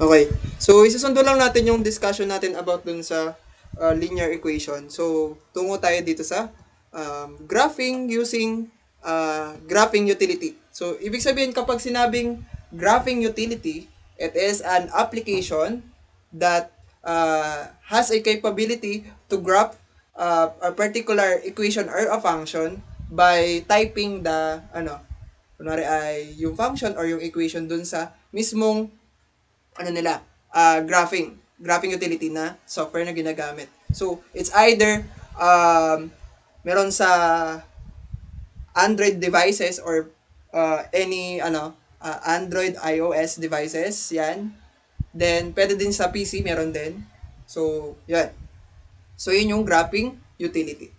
Okay. So, isusundo lang natin yung discussion natin about dun sa linear equation. So, tungo tayo dito sa graphing using graphing utility. So, ibig sabihin kapag sinabing graphing utility, it is an application that has a capability to graph a particular equation or a function by typing the kunwari ay yung function or yung equation dun sa mismong graphing utility na software na ginagamit. So, it's either meron sa Android devices or any Android iOS devices, yan. Then pwede din sa PC meron din. So, yan. So, yun yung graphing utility.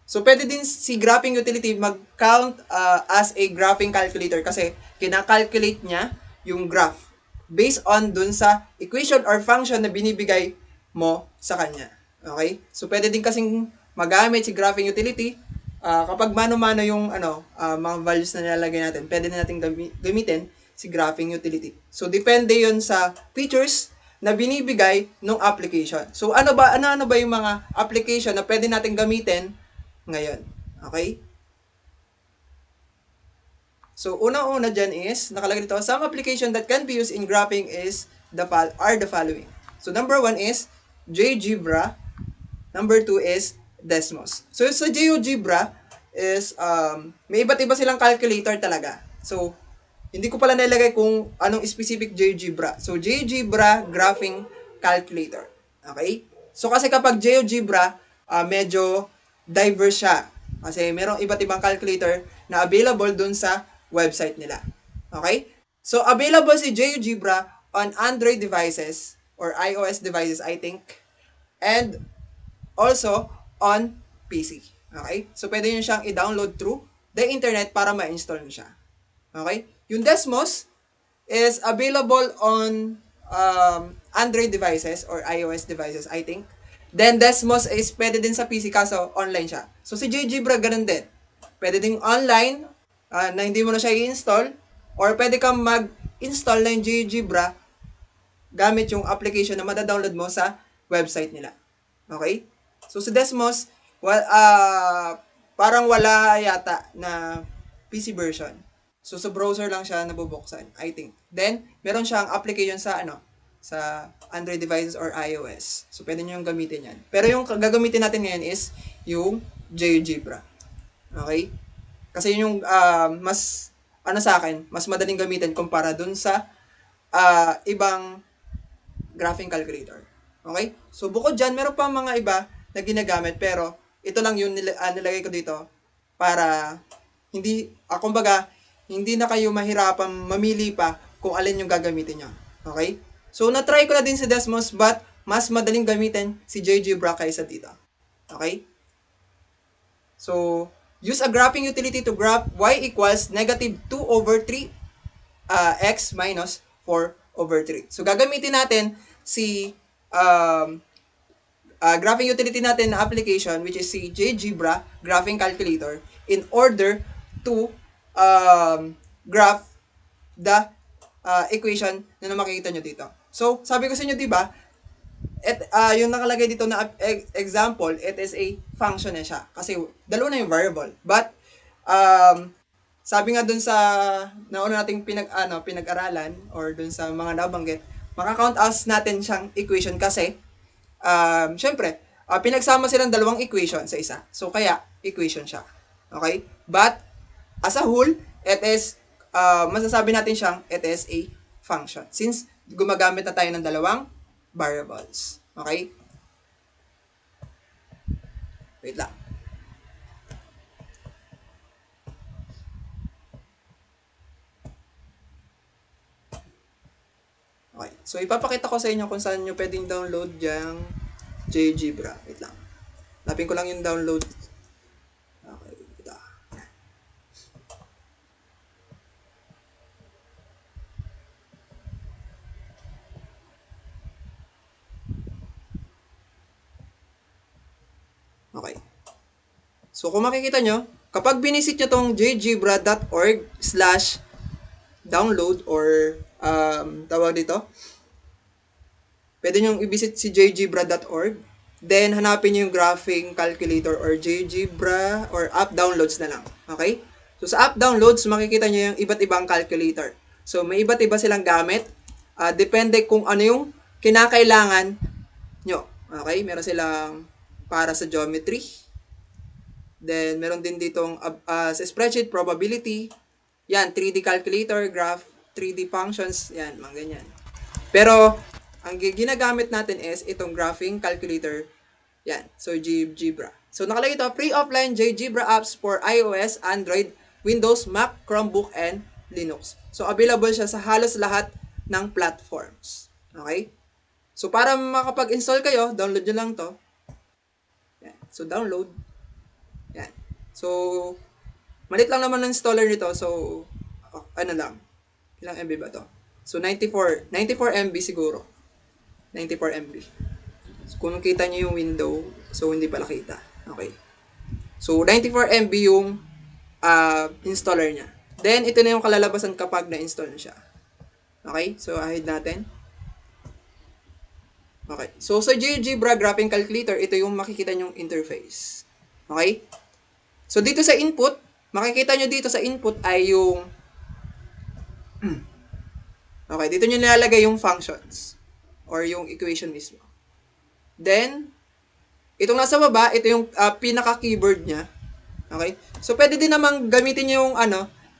So, pwede din si graphing utility mag-count as a graphing calculator kasi kinakalculate niya yung graph based on dun sa equation or function na binibigay mo sa kanya. Okay? So, pwede din kasing magamit si graphing utility kapag mano-mano yung mga values na nilalagay natin, pwede na natin gamitin si graphing utility. So, depende yon sa features na binibigay ng application. So, ano ba yung mga application na pwede natin gamitin ngayon? Okay? So, unang-una dyan is, nakalagay dito, some application that can be used in graphing are the following. So, number 1 is GeoGebra. Number 2 is Desmos. So, sa GeoGebra is, may iba't iba silang calculator talaga. So, hindi ko pala nilagay kung anong specific GeoGebra. So, GeoGebra Graphing Calculator. Okay? So, kasi kapag GeoGebra, medyo diverse siya. Kasi merong iba't ibang calculator na available dun sa website nila. Okay? So, available si GeoGebra on Android devices or iOS devices, I think. And also on PC. Okay? So, pwede nyo siyang i-download through the internet para ma-install nyo siya. Okay? Yung Desmos is available on Android devices or iOS devices, I think. Then, Desmos is pwede din sa PC kaso online siya. So, si GeoGebra ganun din. Pwede din online na hindi mo na siya i-install or pwede kang mag-install na yung GeoGebra gamit yung application na madadownload mo sa website nila. Okay? So, si Desmos, parang wala yata na PC version. So, sa browser lang siya nabubuksan, I think. Then, meron siyang application sa Android devices or iOS. So, pwede nyo yung gamitin yan. Pero yung gagamitin natin ngayon is yung GeoGebra. Okay? Kasi yun yung mas, sa akin, mas madaling gamitin kumpara dun sa ibang graphing calculator. Okay? So, bukod dyan, meron pa mga iba na ginagamit, pero ito lang yung nilagay ko dito para kumbaga, hindi na kayo mahirapan mamili pa kung alin yung gagamitin nyo. Okay? So, na-try ko na din si Desmos, but mas madaling gamitin si GeoGebra kaysa dito. Okay? So, use a graphing utility to graph y equals negative 2 over 3 x minus 4 over 3. So, gagamitin natin si graphing utility natin na application, which is si GeoGebra Graphing Calculator, in order to graph the equation na makikita nyo dito. So, sabi ko sa inyo, di ba, yung nakalagay dito na example, it is a function na siya. Kasi dalawa na yung variable. But, sabi nga dun sa nauna nating pinag-aralan or dun sa mga nabanggit, maka-count as natin siyang equation kasi syempre, pinagsama silang dalawang equation sa isa. So, kaya, equation siya. Okay? But, as a whole, it is, masasabi natin siyang, it is a function. Since, gumagamit na tayo ng dalawang variables. Okay? Wait lang. Okay. So, ipapakita ko sa inyo kung saan nyo pwedeng download yung GeoGebra. Wait lang. Lapin ko lang yung download. Okay. Ito. Okay. So, kung makikita nyo, kapag binisit nyo tong geogebra.org/download or tawag dito, pwede nyo i-visit si jgbra.org. Then, hanapin nyo yung graphing calculator or jgbra or app downloads na lang. Okay? So, sa app downloads, makikita nyo yung iba't ibang calculator. So, may iba't iba silang gamit. Depende kung ano yung kinakailangan nyo. Okay? Meron silang para sa geometry. Then, meron din ditong sa spreadsheet, probability. Yan, 3D calculator, graph, 3D functions. Yan, mga ganyan. Pero, ang ginagamit natin is itong graphing calculator. Yan. So, GBra. So, nakalagay ito, free offline GBra apps for iOS, Android, Windows, Mac, Chromebook, and Linux. So, available siya sa halos lahat ng platforms. Okay? So, para makapag-install kayo, download nyo lang to. Yan. So, download. Yan. So, malit lang naman ang installer nito. So, ano lang. Ilang MB ba to? So, 94 MB siguro. 94 MB. So, kung kita nyo yung window, so hindi pala kita. Okay. So, 94 MB yung installer niya. Then, ito na yung kalalabasan kapag na-install na siya. Okay. So, hide natin. Okay. So, sa GeoGebra Graphing Calculator, ito yung makikita nyong interface. Okay. So, dito sa input, makikita nyo dito sa input ay yung okay, dito nyo nilalagay yung functions or yung equation mismo. Then, itong nasa baba, ito yung pinaka-keyboard niya. Okay? So, pwede din namang gamitin yung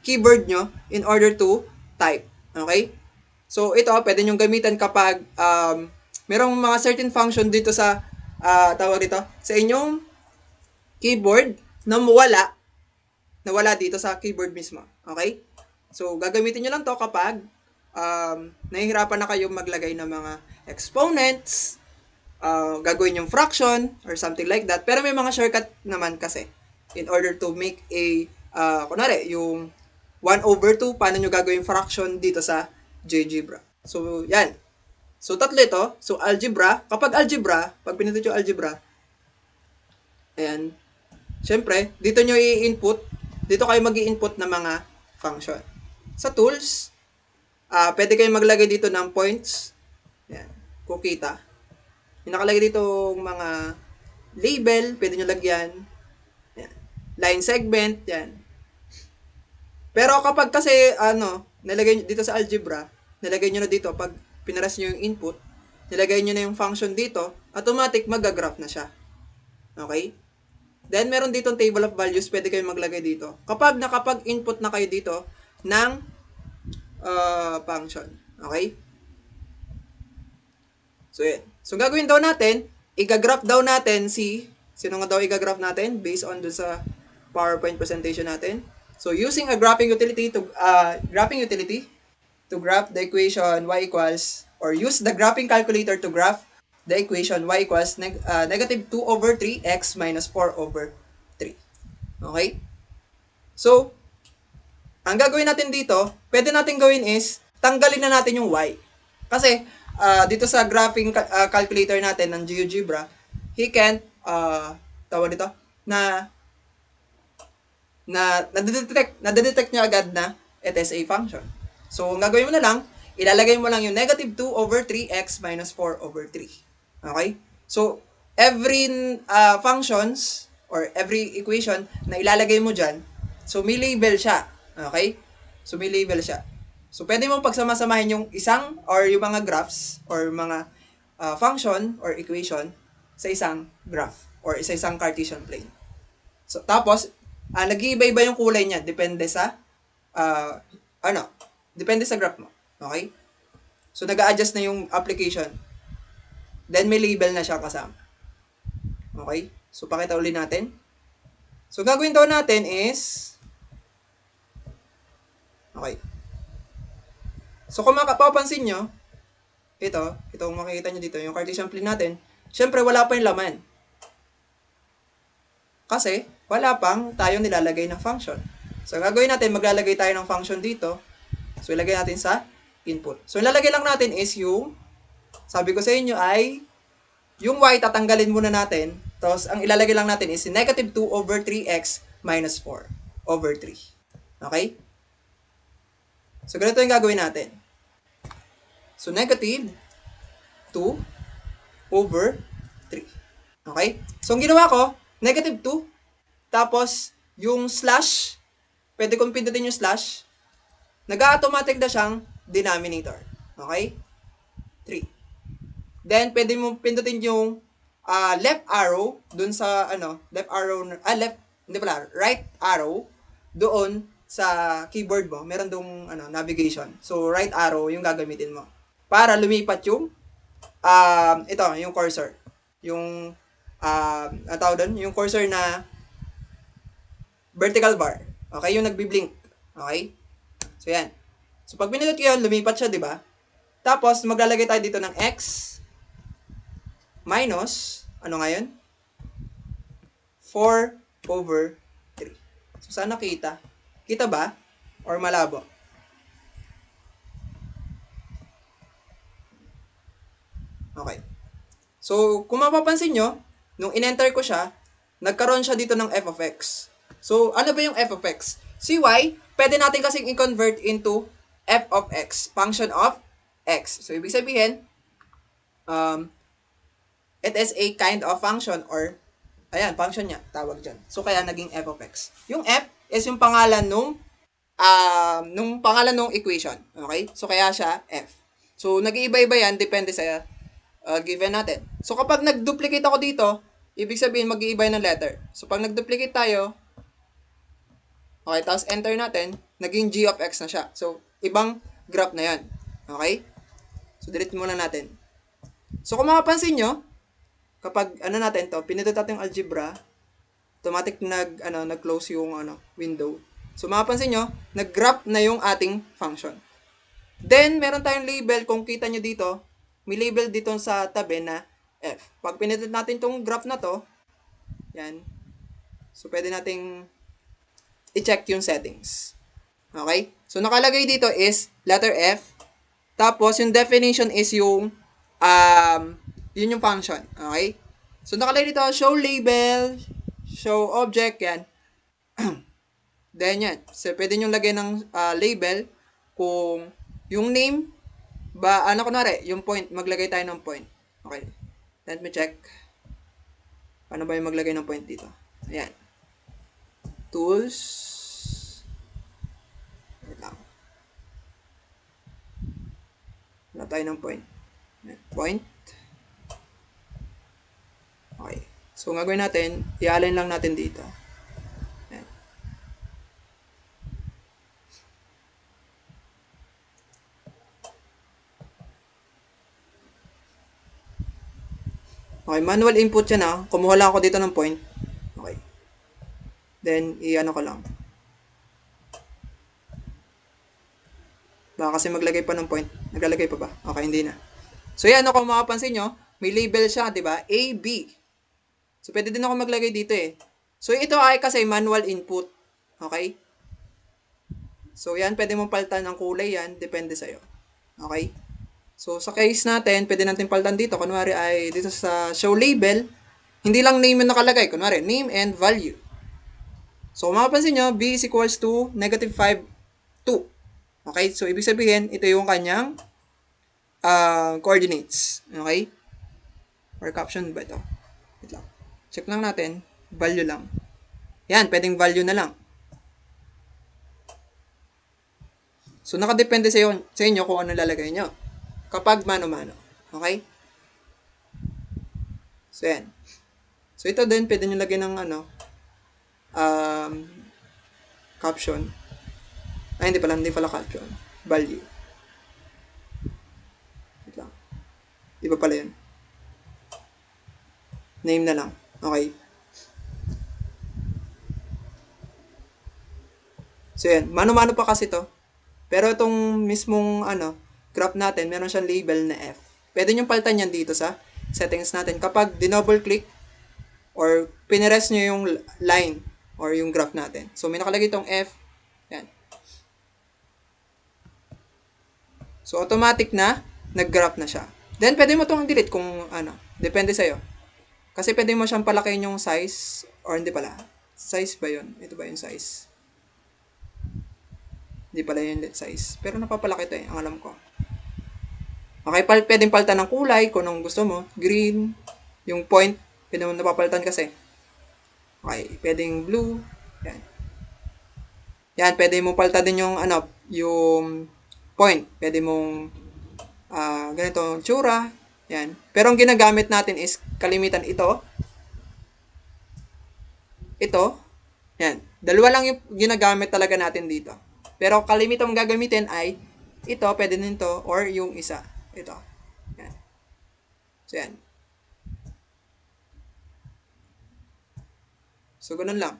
keyboard nyo in order to type. Okay? So, ito, pwede nyo gamitan kapag merong mga certain function dito sa, tawag dito, sa inyong keyboard na nawala dito sa keyboard mismo. Okay? So, gagamitin nyo lang to kapag nahihirapan na kayo maglagay ng mga exponents, gagawin yung fraction, or something like that. Pero may mga shortcut naman kasi in order to make a, kunwari, yung 1/2, paano nyo gagawin fraction dito sa GeoGebra. So, yan. So, tatlo ito. So, algebra. Kapag algebra, pag pinindot yung algebra, ayan, syempre, dito nyo i-input, dito kayo mag-i-input ng mga function. Sa tools, pwede kayong maglagay dito ng points. Yan, kung kita. Yung nakalagay dito mga label, pwede nyo lagyan. Yan. Line segment, yan. Pero kapag kasi, nalagay nyo dito sa algebra, nalagay nyo na dito, pag pinaras nyo yung input, nilagay nyo na yung function dito, automatic mag-graph na siya. Okay? Then, meron dito table of values, pwede kayong maglagay dito. Kapag nakapag-input na kayo dito ng function. Okay? So, yan. So, gagawin daw natin, i-graph daw natin sino nga daw i-graph natin based on dun sa PowerPoint presentation natin. So, using a graphing utility to graph the equation y equals, or use the graphing calculator to graph the equation y equals negative 2/3x minus 4/3. Okay? So, ang gagawin natin dito, pwede natin gawin is, tanggalin na natin yung y. Kasi, dito sa graphing calculator natin ng GeoGebra, he can, tawag dito, nadedetect niya agad na it is a function. So, ang gagawin mo na lang, ilalagay mo lang yung negative 2/3x minus 4/3. Okay? So, every functions or every equation na ilalagay mo dyan, so may label siya. Okay? So, may label siya. So, pwede mong pagsama-samahin yung isang or yung mga graphs or mga function or equation sa isang graph or sa isang Cartesian plane. So, tapos, nag-iiba-iba yung kulay niya. Depende sa, depende sa graph mo. Okay? So, nag-a-adjust na yung application. Then, may label na siya kasama. Okay? So, pakita ulit natin. So, gagawin daw natin is, okay. So, kung makapapansin nyo, itong makikita nyo dito, yung Cartesian plane natin, syempre, wala pa yung laman. Kasi, wala pang tayo nilalagay ng function. So, gagawin natin, maglalagay tayo ng function dito. So, ilagay natin sa input. So, ilalagay lang natin is yung, sabi ko sa inyo ay, yung y, tatanggalin muna natin. Tapos, ang ilalagay lang natin is negative 2/3x minus 4/3. Okay? So, ganito yung gagawin natin. So, negative 2 over 3. Okay? So, ang ginawa ko, negative 2, tapos, yung slash, pwede kong pindutin yung slash, nag-automatic na siyang denominator. Okay? 3. Then, pwede mo pindutin yung left arrow dun sa, left arrow, left, hindi pala, right arrow doon sa keyboard mo. Meron dong, navigation. So, right arrow yung gagamitin mo. Para lumipat yung, ito, yung cursor. Yung, ang tawag doon, yung cursor na vertical bar. Okay, yung nagbi-blink. Okay? So, yan. So, pag pinindot ko yun, lumipat siya, di ba? Tapos, maglalagay tayo dito ng x minus, ano nga yun? 4 over 3. So, saan nakita? Kita ba? Or malabo? Okay. So, kung mapapansin nyo, nung in-enter ko siya, nagkaroon siya dito ng f of x. So, ano ba yung f of x? Si y, pwede natin kasing i-convert into f of x, function of x. So, ibig sabihin, it is a kind of function or, ayan, function niya, tawag dyan. So, kaya naging f of x. Yung f is yung pangalan nung equation. Okay? So, kaya siya f. So, nag-iiba-iba yan, depende sa given natin. So, kapag nag-duplicate ako dito, ibig sabihin mag-iiba ng letter. So, pag nag-duplicate tayo, okay, tapos enter natin, naging g of x na siya. So, ibang graph na yan. Okay? So, delete muna natin. So, kung makapansin nyo, kapag natin to, pinindot natin yung algebra, automatic nag-close yung window. So, makapansin nyo, nag-graph na yung ating function. Then, meron tayong label, kung kita nyo dito, may label dito sa tabi na f. Pag pinindot natin tong graph na to, yan. So, pwede nating i-check yung settings. Okay? So, nakalagay dito is letter F. Tapos, yung definition is yung yun yung function. Okay? So, nakalagay dito, show label, show object, yan. Then, yan. So, pwede nyo lagay ng label kung yung name, kunwari, yung point, maglagay tayo ng point. Okay. Let me check. Paano ba yung maglagay ng point dito? Ayan. Tools. Wait lang. Wala tayo ng point. Ayan. Point. Okay. So, ang gagawin natin, i-align lang natin dito. Ayan. Okay, manual input yan Kumuha lang ako dito ng point. Okay. Then, i-ano ko lang. Baka kasi maglagay pa ng point. Naglalagay pa ba? Okay, hindi na. So, yan, kung makapansin nyo, may label siya, di ba? A, B. So, pwede din ako maglagay dito So, ito ay kasi manual input. Okay? So, yan, pwede mong palitan ng kulay yan. Depende sa'yo. Okay? So, sa case natin, pwede natin palitan dito. Kunwari ay dito sa show label, hindi lang name yung nakalagay. Kunwari, name and value. So, kung mapapansin nyo, b is equals to negative 5, 2. Okay? So, ibig sabihin, ito yung kanyang coordinates. Okay? Or caption ba ito? Wait lang. Check lang natin. Value lang. Yan, pwedeng value na lang. So, nakadepende sa inyo kung ano lalagay nyo. Kapag mano-mano. Okay? So, yan. So, ito din, pwede nyo lagyan ng caption. Ay, hindi pala caption. Value. Wait lang. Iba pala yun. Name na lang. Okay. So, yan. Mano-mano pa kasi to. Pero itong mismong, graph natin, meron siyang label na F. Pwede nyo palitan yan dito sa settings natin. Kapag dinouble click or pinress nyo yung line or yung graph natin. So, may nakalagay itong F. Yan. So, automatic na nag-graph na siya. Then, pwede mo itong delete kung depende sa'yo. Kasi pwede mo siyang palakihin yung size or hindi pala. Size ba yun? Ito ba yung size? Hindi pala yung size. Pero napapalaki ito ang alam ko. Okay, pwedeng palitan ng kulay kung anong gusto mo. Green, yung point, pwede mo napapalitan kasi. Okay, pwedeng blue. Yan. Yan, pwede mo palitan din yung yung point. Pwede mong ganito tsura. Yan. Pero ang ginagamit natin is kalimitan ito. Ito. Yan. Dalawa lang yung ginagamit talaga natin dito. Pero kalimitan mong gagamitin ay ito, pwede din ito, or yung isa. Ito. Yan. So, yan. So, ganun lang.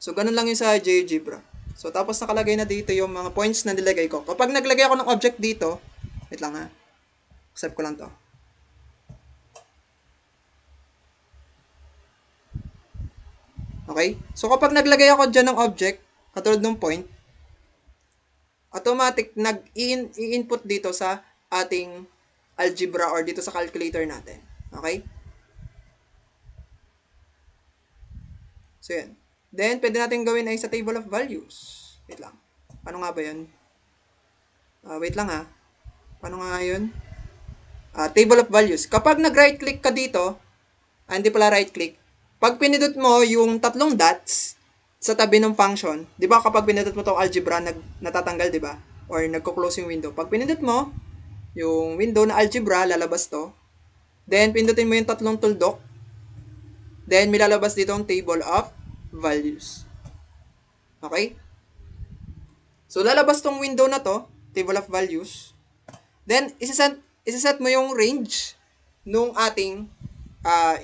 So, ganun lang yung sa GeoGebra. So, tapos nakalagay na dito yung mga points na nilagay ko. Kapag naglagay ako ng object dito, wait lang ha. Accept ko lang to. Okay? So, kapag naglagay ako dyan ng object, katulad ng point, automatic nag-i-input dito sa ating algebra or dito sa calculator natin. Okay? So, yan. Then, pwede natin gawin ay sa table of values. Wait lang. Paano nga ba yun? Wait lang ha. Paano nga yun? Table of values. Kapag nag-right click ka dito, hindi pala right click. Pag pinindot mo yung tatlong dots sa tabi ng function, di ba kapag pinindot mo itong algebra, natatanggal, di ba? Or nagko-close yung window. Pag pinindot mo, yung window na algebra, lalabas to. Then, pindutin mo yung tatlong tuldok. Then, milalabas dito ang table of values. Okay? So, lalabas tong window na to, table of values. Then, isiset mo yung range nung ating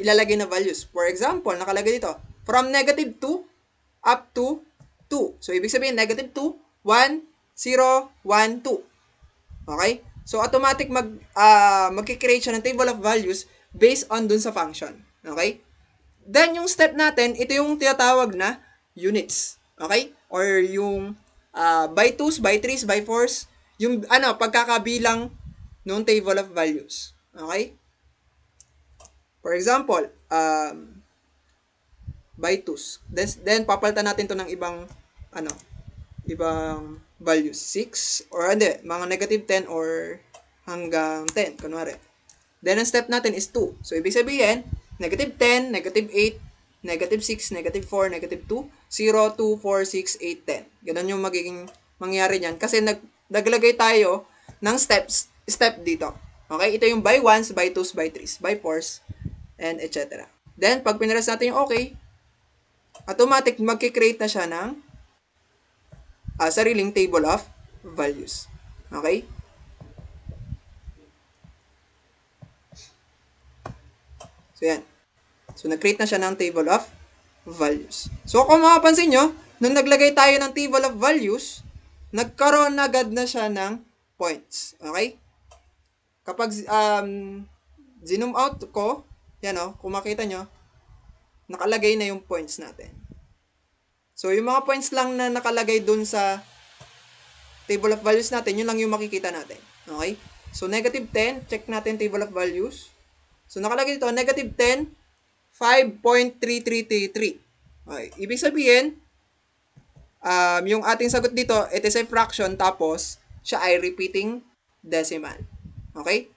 ilalagay na values. For example, nakalagay dito, from negative 2 up to 2. So, ibig sabihin, negative 2, 1, 0, 1, 2. Okay? So, automatic magkikreate siya ng table of values based on dun sa function. Okay? Then, yung step natin, ito yung tinatawag na units. Okay? Or yung by 2s, by 3s, by 4s, yung pagkakabilang ng table of values. Okay? For example, by 2s. Then papalitan natin to ng ibang ibang values. 6 or hindi, mga negative 10 or hanggang 10, kunwari. Then, ang step natin is 2. So, ibig sabihin, negative 10, negative 8, negative 6, negative 4, negative 2, 0, 2, 4, 6, 8, 10. Ganun yung magiging mangyari niyan. Kasi naglagay tayo ng step dito. Okay? Ito yung by 1s, by 2s, by 3s, by 4s, and etc. Then, pag pinaras natin yung okay, automatic magkikreate na siya ng sariling table of values. Okay? So, yan. So, nag-create na siya ng table of values. So, kung makapansin nyo, nung naglagay tayo ng table of values, nagkaroon agad na siya ng points. Okay? Kapag zoom out ko, yan o, kung makita nyo, nakalagay na yung points natin. So, yung mga points lang na nakalagay dun sa table of values natin, yun lang yung makikita natin. Okay? So, negative 10, check natin table of values. So, nakalagay dito, negative 10, 5.3333. Okay. Ibig sabihin, yung ating sagot dito, it is a fraction, tapos, siya ay repeating decimal. Okay?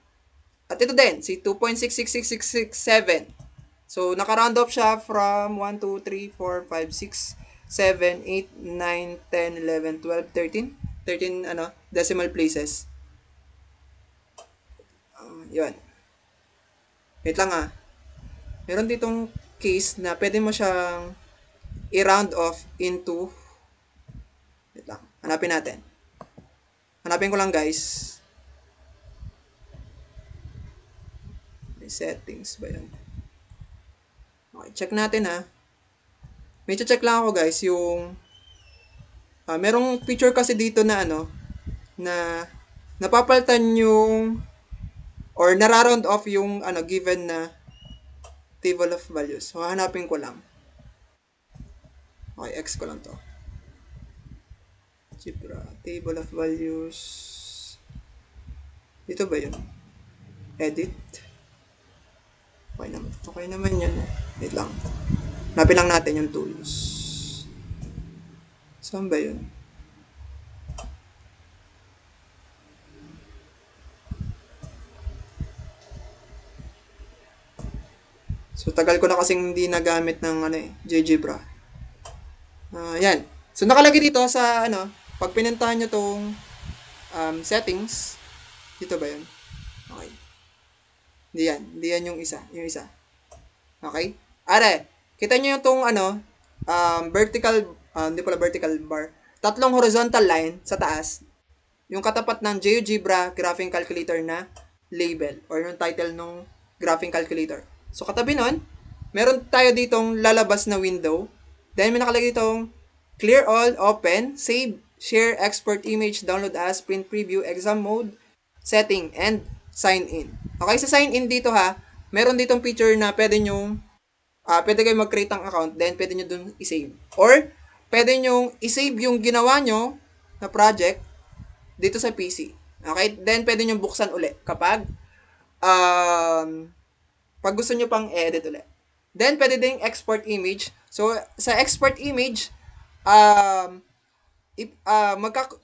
At ito din, si 2.666667. So, naka-round off siya from 1, 2, 3, 4, 5, 6, 7, 8, 9, 10, 11, 12, 13. 13, decimal places. Yun. Wait lang Meron ditong case na pwede mo siyang i-round off into, wait lang, hanapin natin. Hanapin ko lang guys. May settings ba yun? Okay, check natin May check lang ako guys yung merong feature kasi dito na na napapalitan yung or nararound off yung given na table of values. So, hanapin ko lang. Okay, X ko lang to. Algebra, table of values. Dito ba yun? Edit. Okay naman yun. Wait lang. Hanapin lang natin yung tools. Saan ba yun? So, tagal ko na kasing hindi nagamit ng GeoGebra. Yan. So, nakalagay dito sa, pag pinuntahan nyo tong settings, dito ba yun? Okay. Hindi yan yung isa. Yung isa. Okay? Are, kita nyo yung tong, vertical, hindi pala vertical bar. Tatlong horizontal line sa taas. Yung katapat ng GeoGebra Graphing Calculator na label or yung title ng graphing calculator. So, katabi nun, meron tayo ditong lalabas na window. Then, may nakalagay ditong clear all, open, save, share, export image, download as, print preview, exam mode, setting, and sign in. Okay, sa sign in dito ha, meron ditong feature na pwede kayo mag-create ng account, then pwede nyo dun i-save. Or, pwede nyo i-save yung ginawa nyo na project dito sa PC. Okay? Then, pwede nyo buksan uli kapag pag gusto nyo pang edit ulit. Then, pwede ding export image. So, sa export image,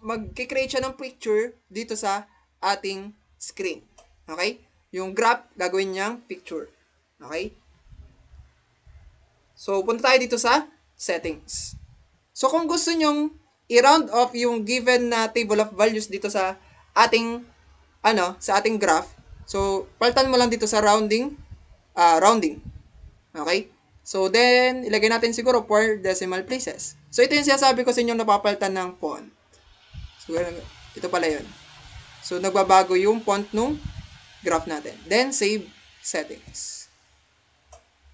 magkikreate siya ng picture dito sa ating screen. Okay? Yung graph, gagawin niyang picture. Okay? So, punta tayo dito sa settings. So, kung gusto nyong i-round off yung given na table of values dito sa ating, sa ating graph, so, palitan mo lang dito sa rounding. Okay? So, then, ilagay natin siguro 4 decimal places. So, ito yung sinasabi ko sa inyo napapalitan ng font. So, ito pala yun. So, nagbabago yung font nung graph natin. Then, save settings.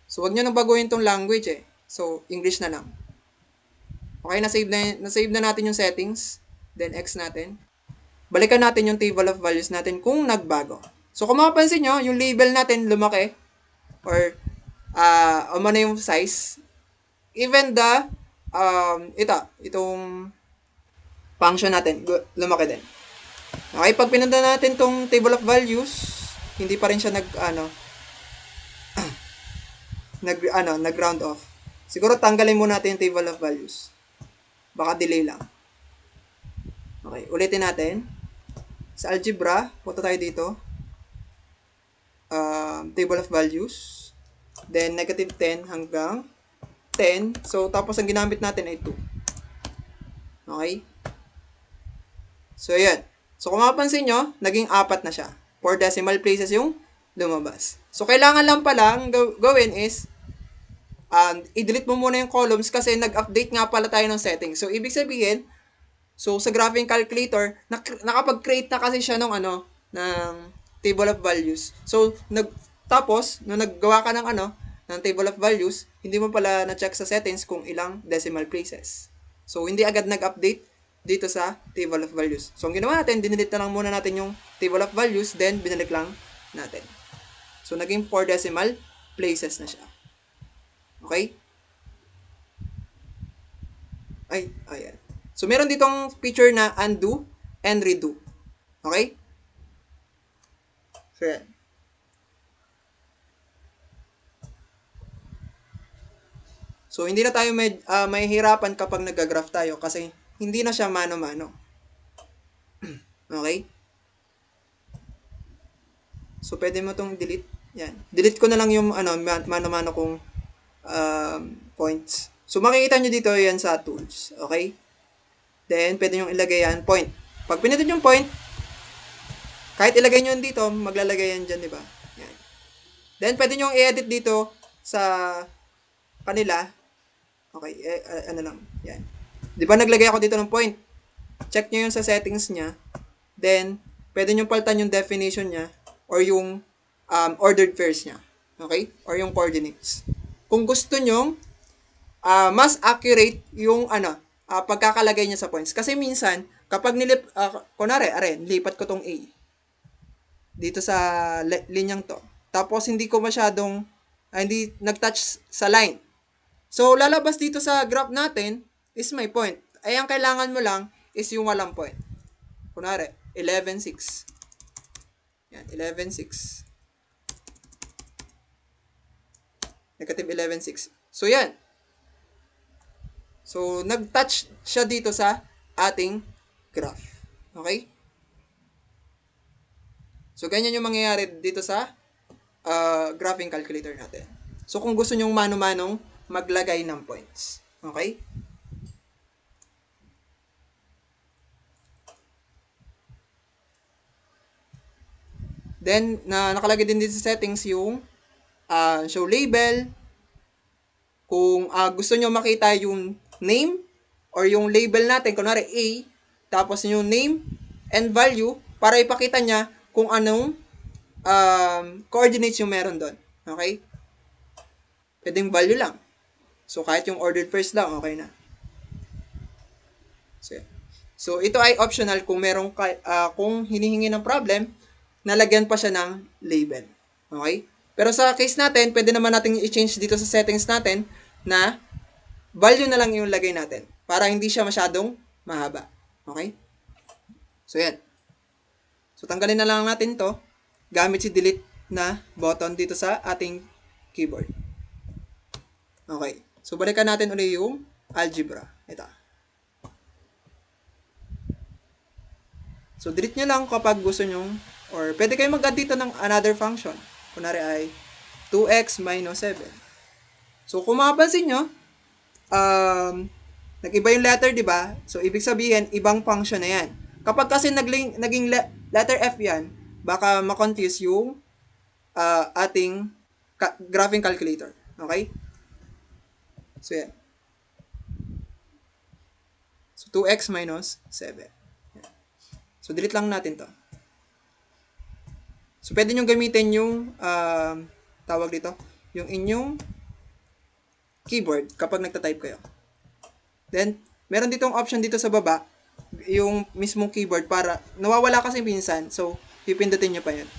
So, wag nyo nang baguhin tong language eh. So, English na lang. Okay, na-save na natin yung settings. Then, X natin. Balikan natin yung table of values natin kung nagbago. So, kung mapapansin nyo, yung label natin lumaki. Or, na yung size. Even the, itong function natin, lumaki din. Okay, pag pinunta natin tong table of values, hindi pa rin siya nag-round off. Siguro tanggalin muna natin yung table of values. Baka delay lang. Okay, ulitin natin. Sa algebra, punta tayo dito. Table of values. Then, negative 10 hanggang 10. So, tapos ang ginamit natin ay 2. Okay? So, yan. So, kung mapapansin nyo, naging 4 na siya. 4 decimal places yung lumabas. So, kailangan lang palang gawin is, i-delete mo muna yung columns kasi nag-update nga pala tayo ng settings. So, ibig sabihin, sa graphing calculator, nakapag-create na kasi siya ng table of values. So, tapos, nung naggawa ka ng table of values, hindi mo pala na-check sa settings kung ilang decimal places. So, hindi agad nag-update dito sa table of values. So, ang ginawa natin, dinelete na lang muna natin yung table of values, then binalik lang natin. So, naging 4 decimal places na siya. Okay? Ayan. So, meron ditong feature na undo and redo. Okay? So, yan. So, hindi na tayo may hirapan kapag nag-graph tayo kasi hindi na siya mano-mano. Okay? So, pwede mo itong delete. Yan. Delete ko na lang yung mano-mano kong points. So, makikita nyo dito yan sa tools. Okay? Then, pwede nyo ilagay yan, point. Pag pinindot yung point, kahit ilagay nyo dito, maglalagay yan dyan, di ba? Yan. Then, pwede nyo i-edit dito sa kanila. Okay, lang. Yan. Di ba naglagay ako dito ng point? Check nyo yung sa settings niya. Then, pwede nyo palitan yung definition niya or yung ordered pairs niya. Okay? Or yung coordinates. Kung gusto nyo, mas accurate yung pagkakalagay niya sa points. Kasi minsan, kapag nilipat ko tong A dito sa linyang to. Tapos, hindi ko masyadong, hindi nag-touch sa line. So, lalabas dito sa graph natin is my point. Ay, ang kailangan mo lang is yung walang point. Kunwari, 11.6. Yan, 11.6. Negative 11.6. So, yan. So, nag-touch siya dito sa ating graph. Okay? So, ganyan yung mangyayari dito sa graphing calculator natin. So, kung gusto nyong mano-manong maglagay ng points. Okay? Then, nakalagay din dito sa settings yung show label. Kung gusto nyo makita yung name or yung label natin, kunwari A, tapos yung name and value para ipakita niya kung anong coordinates yung meron doon. Okay? Pwedeng value lang. So, kahit yung ordered first lang, okay na. So ito ay optional kung merong kung hinihingi ng problem, nalagyan pa siya ng label. Okay? Pero sa case natin, pwede naman natin i-change dito sa settings natin na value na lang yung lagay natin para hindi siya masyadong mahaba. Okay? So yan. So tanggalin na lang natin to gamit si delete na button dito sa ating keyboard. Okay. So balikan natin ulit yung algebra. Ito. So, delete nyo lang kapag gusto nyo, or pwede kayo mag-add dito ng another function. Kunwari ay 2x minus 7. So, kung mapapansin nyo, nag-iba yung letter, di ba? So, ibig sabihin, ibang function na yan. Kapag kasi naging letter F yan, baka ma-confuse yung ating graphing calculator. Okay? So, yan. So, 2x minus 7. So, delete lang natin to. So, pwede nyo gamitin yung, tawag dito, yung inyong keyboard kapag nagtatype kayo. Then, meron ditong option dito sa baba, yung mismong keyboard para, nawawala kasi minsan, so, pipindutin nyo pa yan.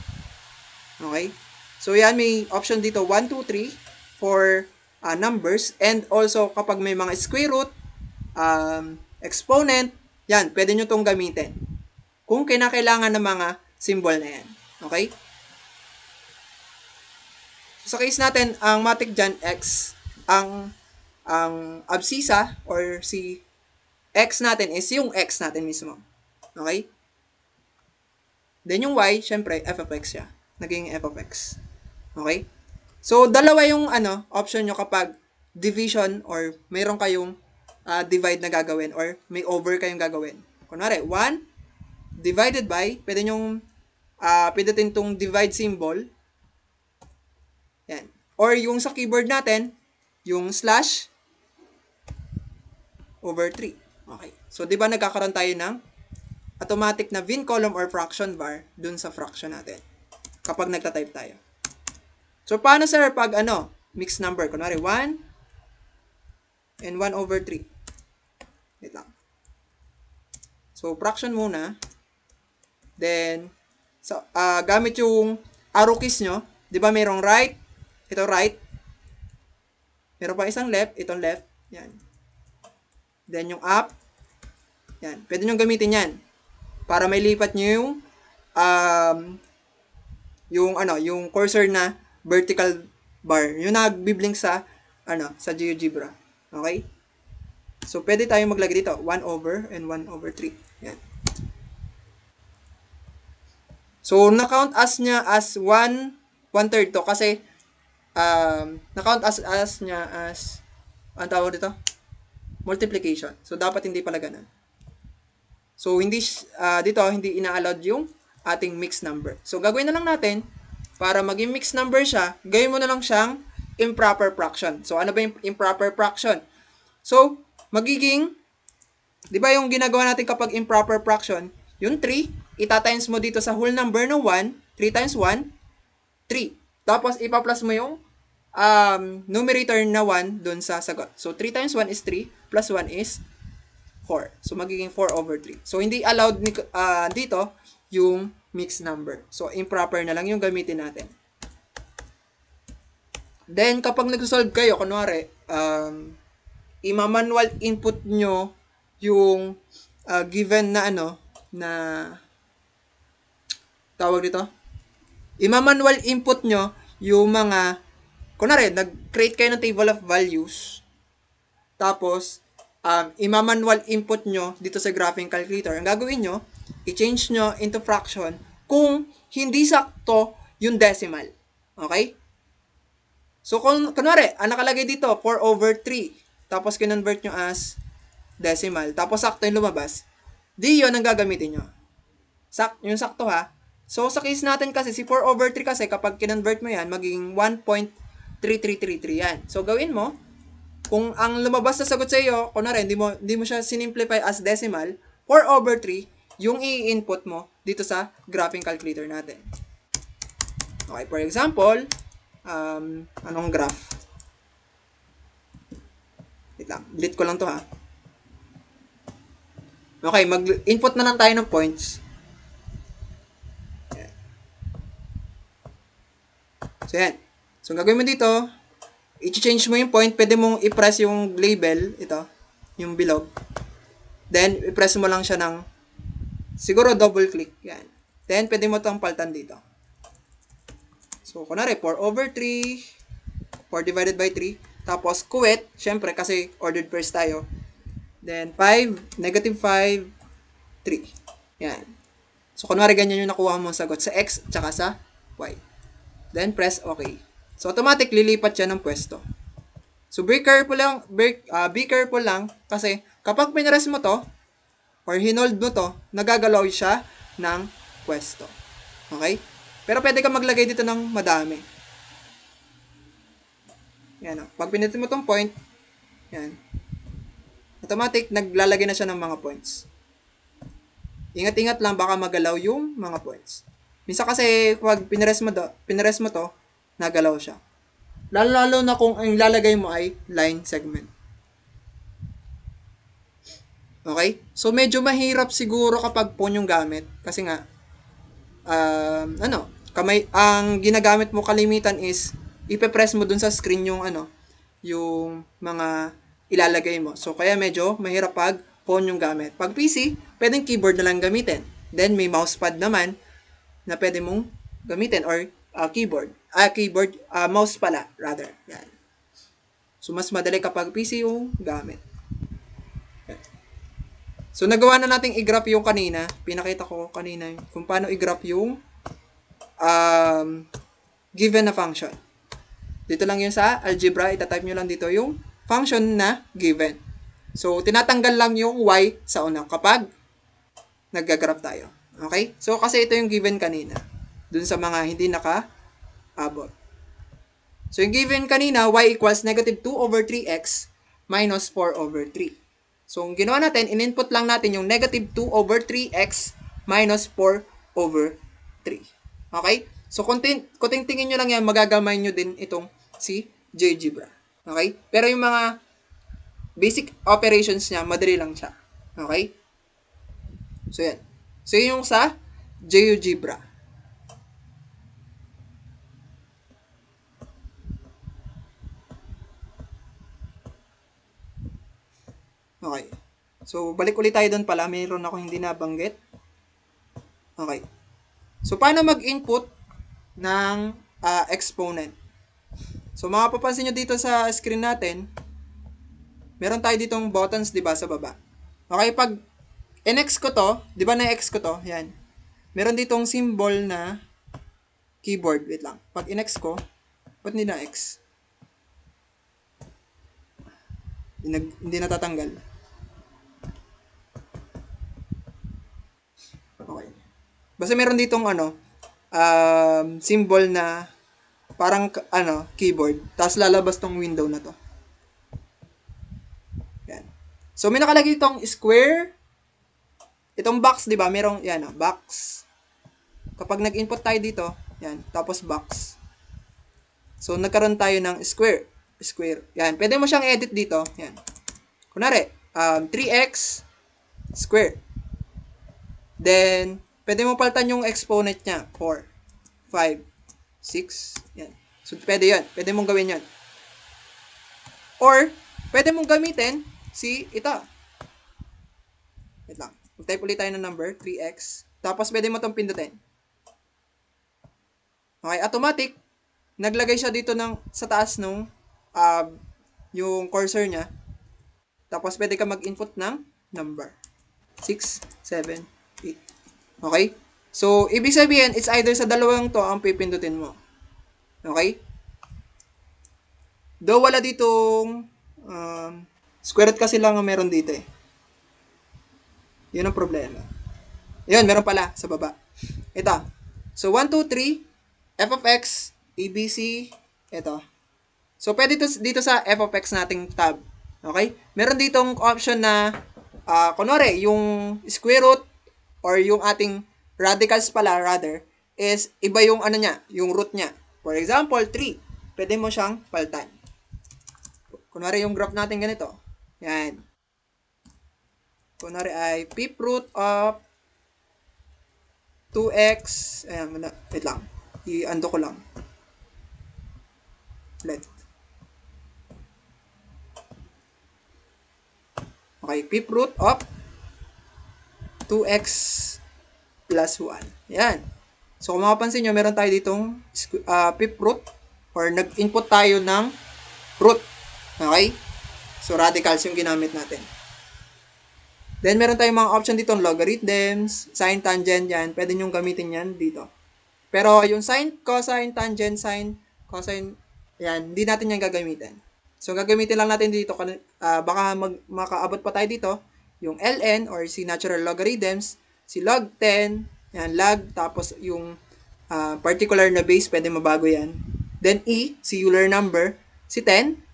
Okay? So, yan, may option dito, 1, 2, 3, for numbers, and also, kapag may mga square root, exponent, yan, pwede nyo tong gamitin. Kung kinakailangan ng mga symbol na yan. Okay? So, sa case natin, ang matik dyan, x, ang abscissa or si x natin is yung x natin mismo. Okay? Then yung y, syempre, f of x siya. Naging f of x. Okay? So, dalawa yung option nyo kapag division or mayroon kayong divide na gagawin or may over kayong gagawin. Kunwari, 1 divided by, pwede nyong pindutin tong divide symbol. Yan. Or yung sa keyboard natin, yung slash over 3. Okay. So, di ba nagkakaroon tayo ng automatic na win column or fraction bar dun sa fraction natin kapag nagtatype tayo. So, paano sir pag mixed number? Kunwari, 1 and 1 over 3. Wait lang. So, fraction muna. Then, so, gamit yung arrow keys nyo. Di ba mayroong right? Ito right. Meron pa isang left. Itong left. Yan. Then, yung up. Yan. Pwede nyo gamitin yan. Para may lipat nyo yung cursor na vertical bar. Yung nagbiblink sa, sa GeoGebra. Okay? So, pwede tayo maglagay dito. 1 over and 1 over 3. Yan. So, na-count as niya as 1/3 to kasi na-count as niya as ang tawag dito? Multiplication. So, dapat hindi pala ganun. So, hindi dito hindi ina-allowed yung ating mixed number. So, gagawin na lang natin para maging mixed number siya, gawin mo na lang siyang improper fraction. So, ano ba yung improper fraction? So, magiging, di ba yung ginagawa natin kapag improper fraction, yung 3, itatimes mo dito sa whole number ng 1, 3 times 1, 3. Tapos, ipa-plus mo yung numerator na 1 dun sa sagot. So, 3 times 1 is 3, plus 1 is 4. So, magiging 4 over 3. So, hindi allowed dito yung mixed number. So, improper na lang yung gamitin natin. Then, kapag nag-solve kayo, kunwari, ima-manual input nyo yung given na na tawag dito, ima-manual input nyo yung mga, kunwari, nag-create kayo ng table of values, tapos, ima-manual input nyo dito sa graphing calculator. Ang gagawin nyo, i-change nyo into fraction kung hindi sakto yung decimal. Okay? So, kunwari, ang nakalagay dito, 4/3. Tapos, kinonvert nyo as decimal. Tapos, sakto yung lumabas. Di yun ang gagamitin nyo. Yung sakto ha. So, sa case natin kasi, si 4/3 kasi, kapag kinonvert mo yan, magiging 1.3333 yan. So, gawin mo, kung ang lumabas na sagot sa iyo, kunwari, hindi mo siya sinimplify as decimal, 4/3, yung i-input mo dito sa graphing calculator natin. Okay, for example, anong graph? Wait lang, delete ko lang to ha. Okay, mag-input na lang tayo ng points. So, yan. So, gagawin mo dito, i-change mo yung point, pwede mong i-press yung label, ito, yung bilog. Then, i-press mo lang siya ng, siguro double click, yan. Then, pwede mo itong paltan dito. So, kunwari, 4/3, 4 divided by 3, tapos, quit, syempre, kasi ordered pairs tayo. Then, 5, -5, 3. Yan. So, kunwari, ganyan yung nakuha mong sagot sa X, tsaka sa Y. Then, press OK. So, automatic, lilipat siya ng pwesto. So, be careful lang, kasi, kapag pinress mo to, or hinold mo to, nagagalaw siya ng pwesto. Okay? Pero pwede ka maglagay dito ng madami. Yan o. Pag pinutin mo tong point, yan. Automatic, naglalagay na siya ng mga points. Ingat-ingat lang, baka magalaw yung mga points. Minsan kasi, pag pinress mo to, nagalaw siya. Lalo na kung ang lalagay mo ay line segment. Okay? So, medyo mahirap siguro kapag phone yung gamit. Kasi nga, ang ginagamit mo kalimitan is, ipe-press mo dun sa screen yung mga ilalagay mo. So, kaya medyo mahirap pag phone yung gamit. Pag PC, pwedeng keyboard na lang gamitin. Then, may mousepad naman na pwede mong gamitin or mouse pala, rather. Yan. So, mas madali kapag PC yung gamit. Yan. So, nagawa na nating i-graph yung kanina. Pinakita ko kanina kung paano i-graph yung given na function. Dito lang yun sa algebra, itatype nyo lang dito yung function na given. So, tinatanggal lang yung y sa una kapag nag-graph tayo. Okay? So, kasi ito yung given kanina. Dun sa mga hindi naka-abot. So, yung given kanina, y equals -2/3x minus 4/3. So, ang ginawa natin, in-input lang natin yung -2/3x minus 4/3. Okay? So, kung tingin nyo lang yan, magagamay nyo din itong si GeoGebra. Okay? Pero yung mga basic operations niya, madali lang siya. Okay? So, yan. So, yung sa GeoGebra. Okay. So, balik ulit tayo doon pala. Mayroon ako hindi nabanggit. Okay. So, paano mag-input ng exponent? So, mapapansin nyo dito sa screen natin, meron tayo ditong buttons, di ba, sa baba. Okay, pag in-X ko to, di ba na-X ko to, yan. Meron ditong symbol na keyboard. Wait lang. Pag in-X ko, ba't hindi na-X? Hindi natatanggal. Okay. Basta meron ditong symbol na parang keyboard. Tapos lalabas tong window na to. Yan. So may nakalagay itong square. Itong box, 'di ba? Merong box. Kapag nag-input tayo dito, yan, tapos box. So nagkaroon tayo ng square. Yan, pwede mo siyang edit dito. Yan. Kunwari, 3x square. Then pwede mo palitan yung exponent niya. 4, 5, 6. Yan. So, pwede yan. Pwede mong gawin yan. Or, pwede mong gamitin ito. Wait lang. Mag-type ulit tayo ng number, 3x. Tapos, pwede mo itong pindutin. Okay, automatic. Naglagay siya dito sa taas nung yung cursor niya. Tapos, pwede ka mag-input ng number. 6, 7, 8. Okay? So, ibig sabihin, it's either sa dalawang to ang pipindutin mo. Okay? Though wala ditong square root kasi lang ang meron dito eh. Yun ang problema. Yun, meron pala sa baba. Ito. So, 1, 2, 3, f of x, ABC, ito. So, pwede dito sa f of x nating tab. Okay? Meron ditong option na, kunwari, yung square root or yung ating radicals pala, rather, is iba yung ano niya, yung root niya. For example, 3. Pwede mo siyang palitan. Kunwari yung graph natin ganito. Yan. Kunwari ay fifth root of 2x. Ayan, wait lang. I-undo ko lang. Left. Okay, fifth root of 2x plus 1. Yan. So, kung makapansin nyo, meron tayo ditong fifth root or nag-input tayo ng root. Okay? So, radicals yung ginamit natin. Then, meron tayong mga option dito, logarithms, sine, tangent, yan. Pwede nyo gamitin yan dito. Pero, yung sine, cosine, tangent, sine, cosine, yan, hindi natin yan gagamitin. So, gagamitin lang natin dito, baka makaabot pa tayo dito, yung ln or si natural logarithms, si log 10, yan, log, tapos yung particular na base, pwede mabago yan. Then, si Euler number, si 10,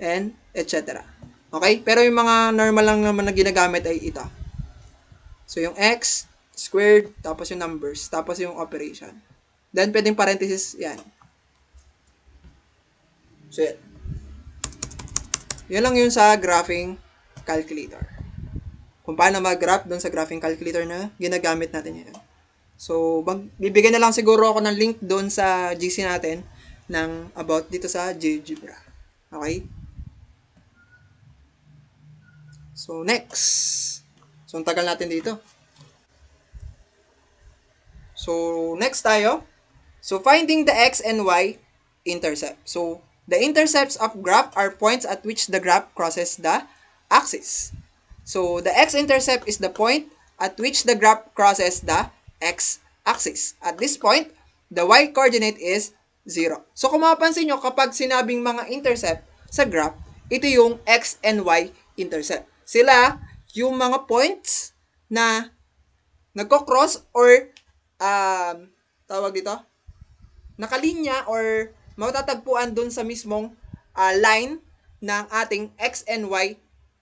and etc. Okay? Pero yung mga normal lang naman na ginagamit ay ito. So, yung x, squared, tapos yung numbers, tapos yung operation. Then, pwedeng parenthesis, yan. So, yan. Yan lang yun sa graphing calculator. Kung paano mag-graph doon sa graphing calculator na ginagamit natin yan. So, bibigyan na lang siguro ako ng link doon sa GC natin ng about dito sa GeoGebra. Okay? So, next. So, ang tagal natin dito. So, next tayo. So, finding the x and y intercept. So, the intercepts of graph are points at which the graph crosses the axis. So, the x-intercept is the point at which the graph crosses the x-axis. At this point, the y-coordinate is 0. So, kung mapapansin nyo, kapag sinabing mga intercept sa graph, ito yung x and y intercept. Sila yung mga points na nagko-cross or tawag dito, nakalinya or matatagpuan dun sa mismong line ng ating x and y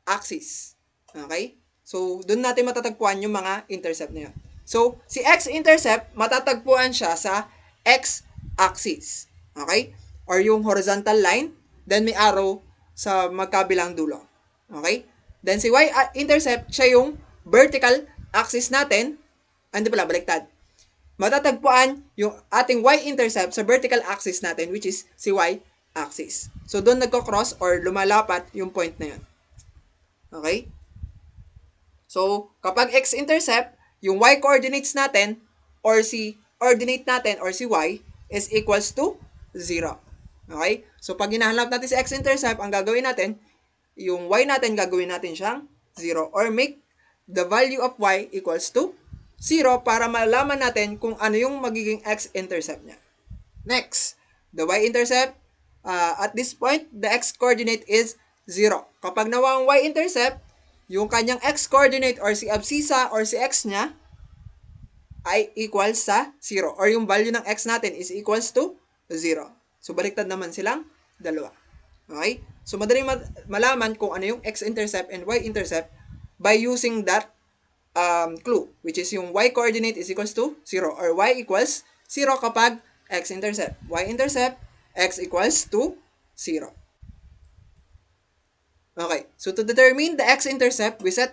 axis. Okay? So, dun natin matatagpuan yung mga intercept na yun. So, si x-intercept, matatagpuan siya sa x-axis. Okay? Or yung horizontal line, then may arrow sa magkabilang dulo. Okay? Then si y-intercept, siya yung vertical axis natin. Hindi pala, baliktad. Matatagpuan yung ating y-intercept sa vertical axis natin, which is si y-axis. So, doon nagko-cross or lumalapat yung point na yun. Okay? So, kapag x-intercept, yung y-coordinates natin or si ordinate natin or si y is equals to 0. Okay? So, pag hinahanap natin si x-intercept, ang gagawin natin, yung y natin gagawin natin siyang 0 or make the value of y equals to 0 para malaman natin kung ano yung magiging x-intercept niya. Next, the y-intercept, at this point, the x-coordinate is 0. Kapag nawa ang y-intercept, yung kanyang x-coordinate or si abscissa or si x niya ay equals sa 0 or yung value ng x natin is equals to 0. So, baliktad naman silang dalawa. Okay? So, madaling malaman kung ano yung x-intercept and y-intercept by using that clue, which is yung y-coordinate is equals to 0 or y equals 0 kapag x-intercept. Y-intercept, x equals to 0. Okay, so to determine the x-intercept, we set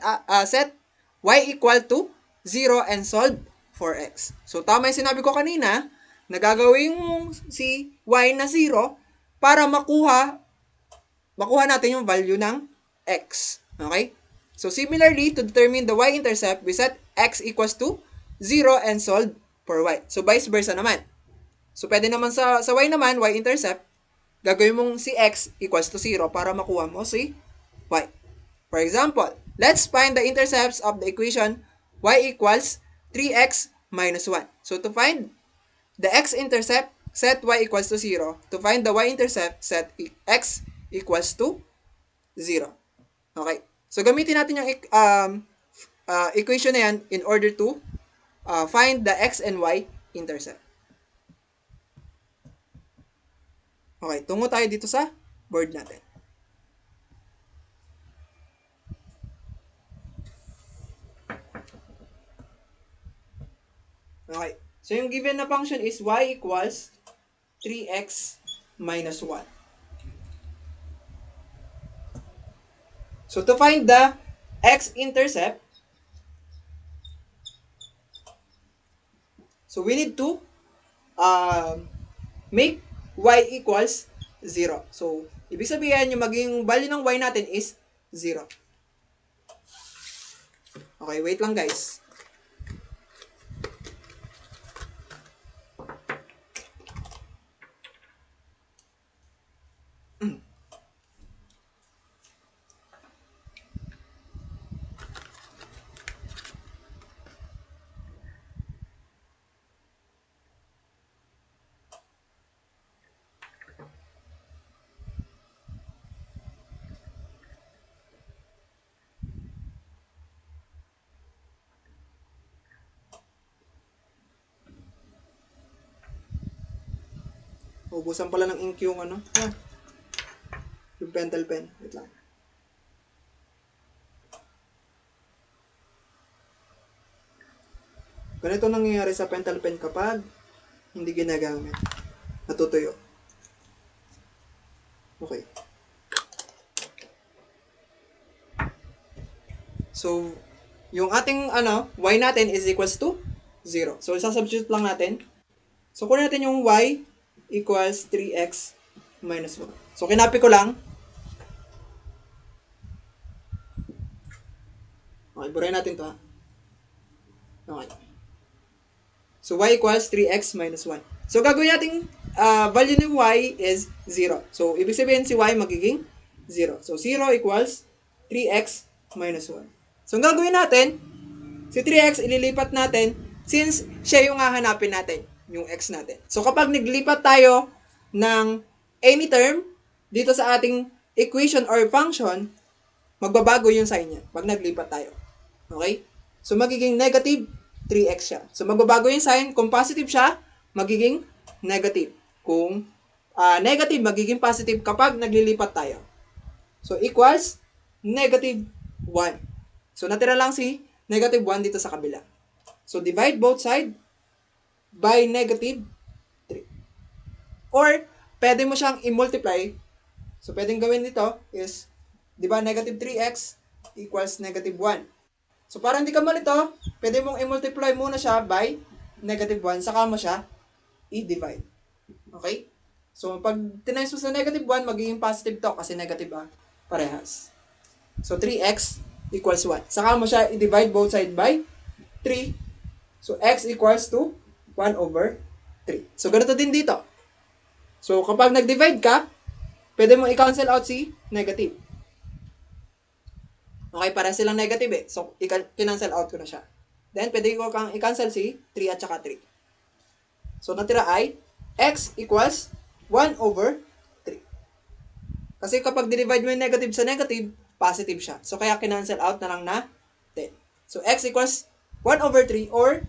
y equal to 0 and solve for x. So, tama yung sinabi ko kanina, nagagawin mo si y na 0 para makuha natin yung value ng x. Okay? So, similarly, to determine the y-intercept, we set x equals to 0 and solve for y. So, vice versa naman. So, pwede naman sa y naman, y-intercept, gagawin mong si x equals to 0 para makuha mo si y. For example, let's find the intercepts of the equation y equals 3x minus 1. So, to find the x-intercept set y equals to 0. To find the y-intercept, set x equals to 0. Okay? So, gamitin natin yung equation na yan in order to find the x and y intercept. Okay, tungo tayo dito sa board natin. Okay, so yung given na function is y equals 3x minus 1. So to find the x-intercept, so we need to make y equals 0. So, ibig sabihin, yung maging value ng y natin is 0. Okay, wait lang guys. Ubusan pala ng ink yung ano. Yung pentel pen. Wait lang. Ganito nangyayari sa pentel pen kapag hindi ginagamit. Natutuyo. Okay. So, yung ating y natin is equals to 0. So, sasubstitute lang natin. So, kunin natin yung y equals 3x minus 1. So, kinapi ko lang. Okay, burahin natin to ha. Okay. So, y equals 3x minus 1. So, gagawin natin value ng y is 0. So, ibig sabihin si y magiging 0. So, 0 equals 3x minus 1. So, ang gagawin natin, si 3x ililipat natin since siya yung hahanapin natin, yung x natin. So, kapag naglipat tayo ng any term dito sa ating equation or function, magbabago yung sign niya pag naglipat tayo. Okay? So, magiging negative 3x siya. So, magbabago yung sign. Kung positive siya, magiging negative. Kung negative, magiging positive kapag naglilipat tayo. So, equals negative 1. So, natira lang si negative 1 dito sa kabila. So, divide both sides by negative 3. Or, pwede mo siyang i-multiply. So, pwedeng gawin dito is, di ba, negative 3x equals negative 1. So, para hindi ka malito, pwede mong i-multiply muna siya by negative 1, saka mo siya i-divide. Okay? So, pag tinimes mo sa negative 1, magiging positive to kasi negative parehas. So, 3x equals 1. Saka mo siya i-divide both sides by 3. So, x equals to 1 over 3. So, ganito din dito. So, kapag nag-divide ka, pwede mo i-cancel out si negative. Okay, para silang negative eh. So, i-cancel out ko na siya. Then, pwede ko kang i-cancel si 3 at saka 3. So, natira ay x equals 1 over 3. Kasi kapag divide mo yung negative sa negative, positive siya. So, kaya kinancel out na lang na 10. So, x equals 1 over 3 or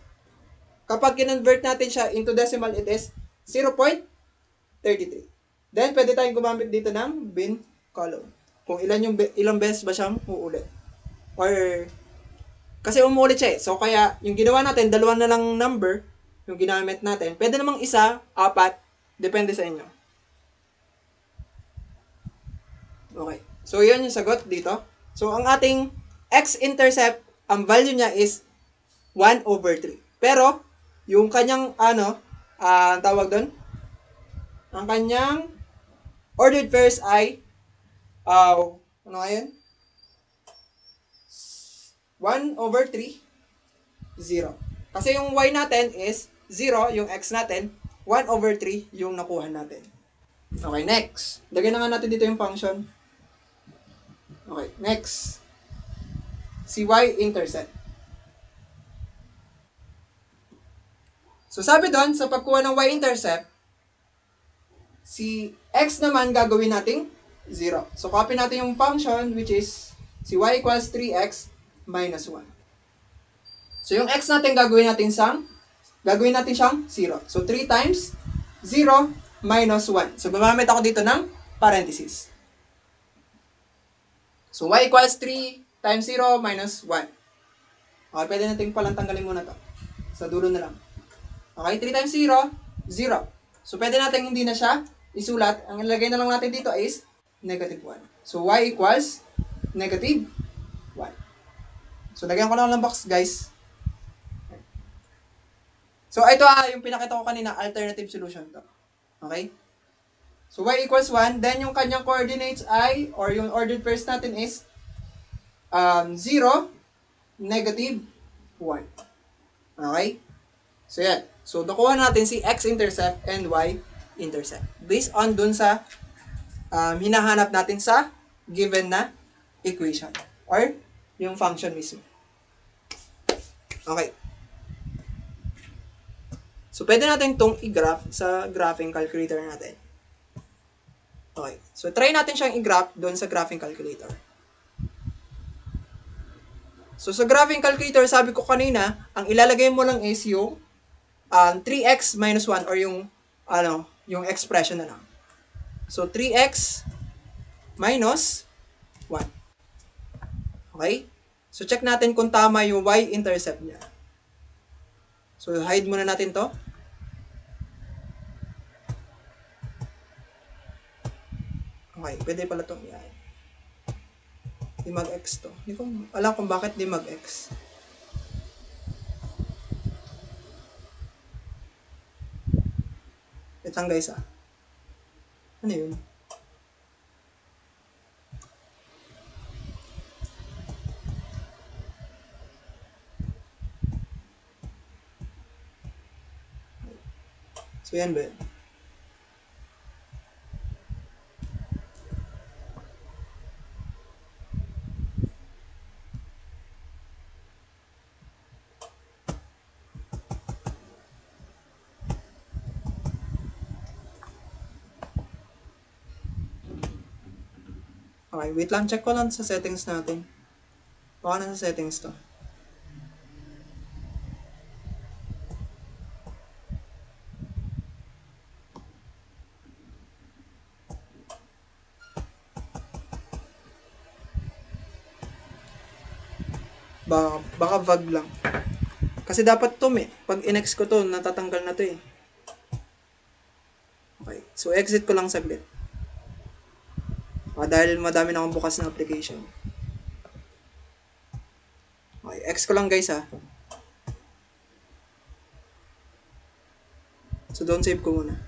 kapag kinonvert natin siya into decimal, it is 0.33. Then, pwede tayong gumamit dito ng bin column. Kung ilang beses ba siyang uulit. Or, kasi umuulit siya eh. So, kaya, yung ginawa natin, dalawa na lang number, yung ginamit natin. Pwede namang isa, 4, depende sa inyo. Okay. So, yun yung sagot dito. So, ang ating x-intercept, ang value niya is 1 over 3. Pero, yung kanyang, tawag doon, ang kanyang ordered pairs ay, ano nga yun? 1 over 3, 0. Kasi yung y natin is 0, yung x natin, 1 over 3 yung nakuha natin. Okay, next. Lagyan na nga natin dito yung function. Okay, next. Si y-intercept. So, sabi doon, sa pagkuha ng y-intercept, Si x naman gagawin nating 0. So, copy natin yung function which is si y equals 3x minus 1. So, yung x natin gagawin natin siyang 0. So, 3 times 0 minus 1. So, gumamit ako dito ng parenthesis. So, y equals 3 times 0 minus 1. Okay, pwede natin palang tanggalin muna to. Sa dulo na lang. Okay, 3 times 0, 0. So, pwede natin hindi na siya isulat. Ang ilagay na lang natin dito is negative 1. So, y equals negative 1. So, lagyan ko lang ng box, guys. So, ito yung pinakita ko kanina, alternative solution to. Okay? So, y equals 1. Then, yung kanyang coordinates ay, or yung ordered pairs natin is 0, negative 1. Okay? So, yan. So, nakuha natin si x-intercept and y-intercept. Based on dun sa hinahanap natin sa given na equation. Or yung function mismo. Okay. So, pwede natin itong i-graph sa graphing calculator natin. Okay. So, try natin siyang i-graph doon sa graphing calculator. So, sa graphing calculator, sabi ko kanina, ang ilalagay mo lang is yung 3x minus 1 or yung expression na lang. So, 3x minus 1. Okay? So, check natin kung tama yung y-intercept niya. So, hide muna natin to. Okay, pwede pala itong i-hide. Di mag-x to. Hindi ko alam kung bakit di mag-x. Wait lang guys Ano yun? So yan ba yun? Okay, wait lang. Check ko lang sa settings natin. Baka na sa settings to. Baka vague lang. Kasi dapat to pag in-X ko to, natatanggal na to eh. Okay, so exit ko lang saglit. Dahil madami na akong bukas na application. Okay, X ko lang guys So don't save ko muna.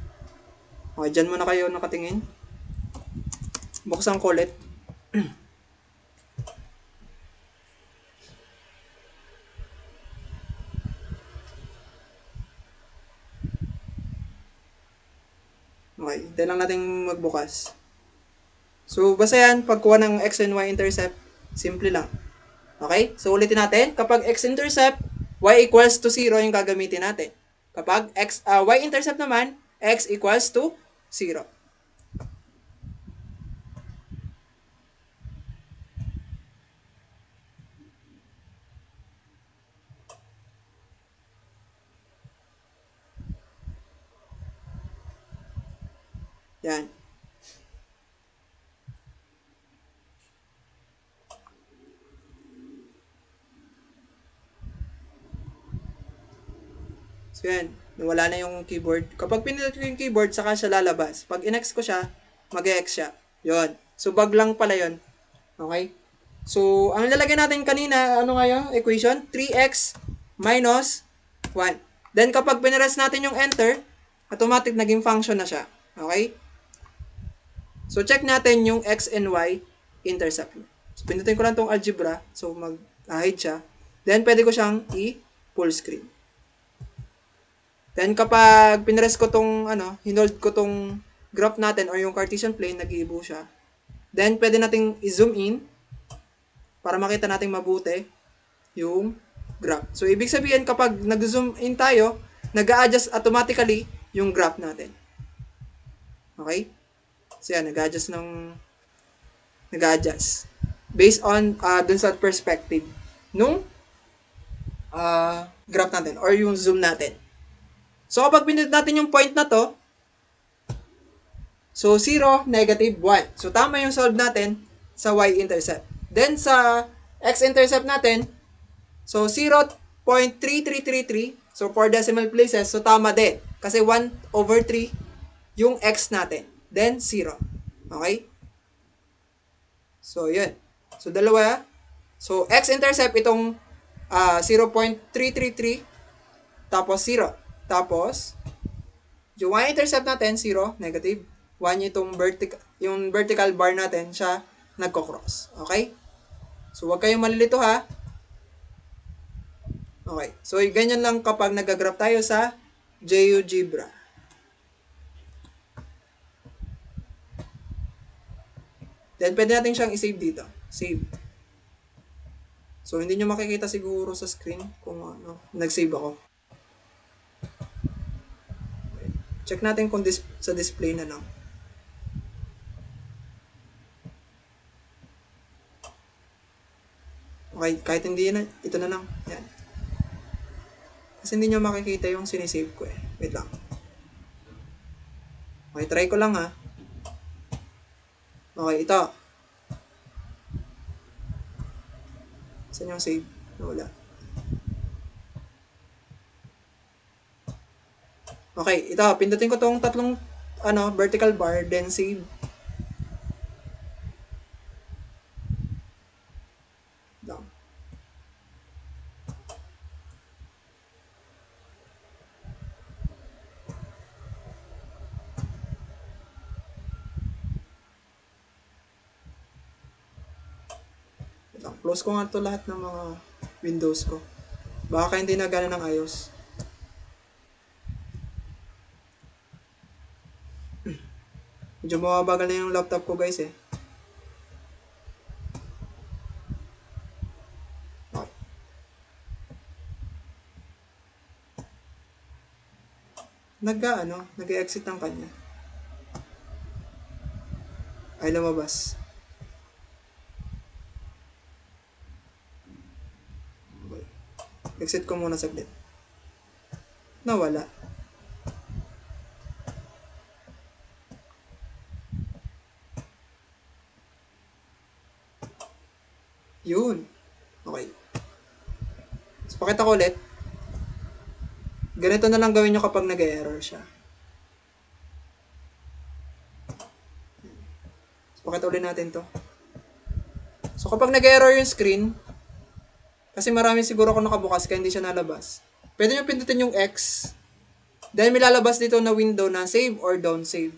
Okay, dyan muna kayo nakatingin. Buksan ko ulit. Okay, hintayin lang natin magbukas. So, basta yan, pagkuha ng x and y-intercept, simple lang. Okay? So, ulitin natin. Kapag x-intercept, y equals to 0 yung gagamitin natin. Kapag y-intercept naman, x equals to 0. Yan. So, yan. Wala na yung keyboard. Kapag pinindot ko yung keyboard, saka siya lalabas. Pag in-X ko siya, mag-X siya. Yun. So, bug lang pala yun. Okay? So, ang lalagay natin kanina, ano nga yung equation? 3x minus 1. Then, kapag pinress natin yung enter, automatic naging function na siya. Okay? So, check natin yung x and y intercept. So, pindutin ko lang tong algebra. So, mag-hide siya. Then, pwede ko siyang i-full screen. Then, kapag pinress ko tong, hinold ko tong graph natin or yung Cartesian plane, nag-iibo siya. Then, pwede nating i-zoom in para makita natin mabuti yung graph. So, ibig sabihin, kapag nag-zoom in tayo, nag-a-adjust automatically yung graph natin. Okay? So yan, nag-adjust. Based on dun sa perspective nung graph natin or yung zoom natin. So kapag pinindot natin yung point na to, so 0, negative, 1. So tama yung solve natin sa y-intercept. Then sa x-intercept natin, so 0.3333, so 4 decimal places, so tama din. Kasi 1/3 yung x natin. Then 0. Okay? So yun. So dalawa. So x-intercept itong 0.333 tapos 0. Tapos yung y-intercept natin, 0, negative. 1 yung vertical bar natin, siya nagko-cross. Okay? So, huwag kayong malilito ha. Okay. So, ganyan lang kapag nag-graph tayo sa GeoGebra. Then, pwede natin siyang i-save dito. Save. So, hindi nyo makikita siguro sa screen kung ano, nag-save ako. Okay. Check natin kung sa display na lang. Okay, kahit hindi na, ito na lang. Yan. Kasi hindi nyo makikita yung sinisave ko eh. Wait lang. Okay, try ko lang ha. Okay, ito. Saan yung save? Wala. Okay, ito. Pindutin ko tong tatlong vertical bar, then save. Down. Close ko nga to lahat ng mga windows ko. Baka hindi na gana ng ayos. Medyo mababagal na yung laptop ko guys eh. Okay. Nag-exit ng kanya. Ay, lumabas. Okay. Exit ko muna saglit. Nawala. Yun. Okay. So, pakita ko ulit. Ganito na lang gawin nyo kapag nag-error siya. So, pakita ulit natin to. So, kapag nag-error yung screen, kasi marami siguro ako nakabukas kaya hindi siya nalabas. Pwede nyo pindutin yung X. Dahil may lalabas dito na window na save or don't save.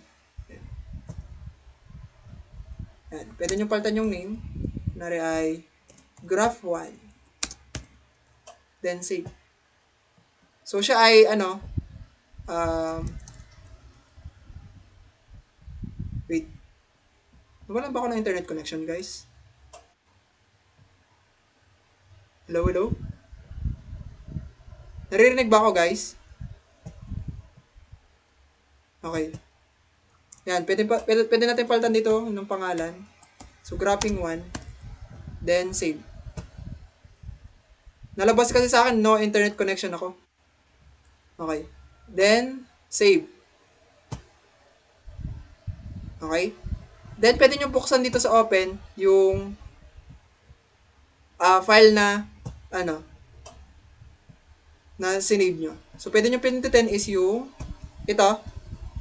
Yan. Pwede nyo palitan yung name. Kunwari ay graph 1. Then save. So siya ay wait. Wala ba ako ng internet connection guys? Hello, hello? Naririnig ba ako guys? Okay. Yan, pwede natin palitan dito ng pangalan. So graphing 1. Then save. Nalabas kasi sa akin no internet connection ako. Okay. Then save. Okay? Then pwede nyo buksan dito sa open yung file na na sinave nyo. So pwede nyo pindutin is ito,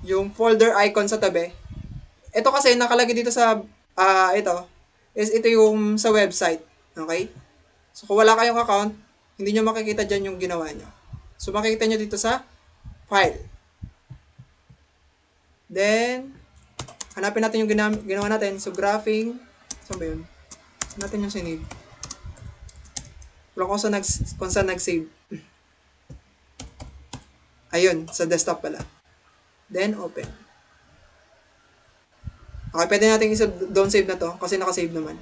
yung folder icon sa tabi. Ito kasi nakalagay dito sa ito yung sa website. Okay? So kung wala kayong account, hindi nyo makikita dyan yung ginawa nyo. So makikita nyo dito sa file. Then, hanapin natin yung ginawa natin. So graphing, saan ba yun? Saan natin yung sinave? Wala ko kung saan nag-save. Ayun, sa desktop pala. Then, open. Okay, pwede natin don't save na to kasi nakasave naman.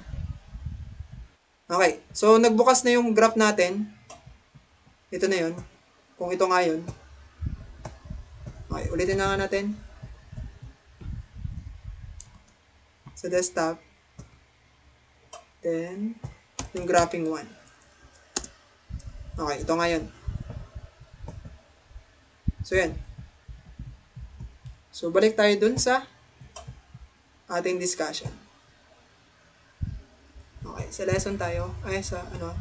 Okay, so nagbukas na yung graph natin. Ito na yun. Kung ito nga yun. Okay, ulitin na nga natin. sa desktop. Then, yung graphing 1. Okay, ito ngayon. So, yan. So, balik tayo dun sa ating discussion. Okay, sa lesson tayo. Ay, sa ano,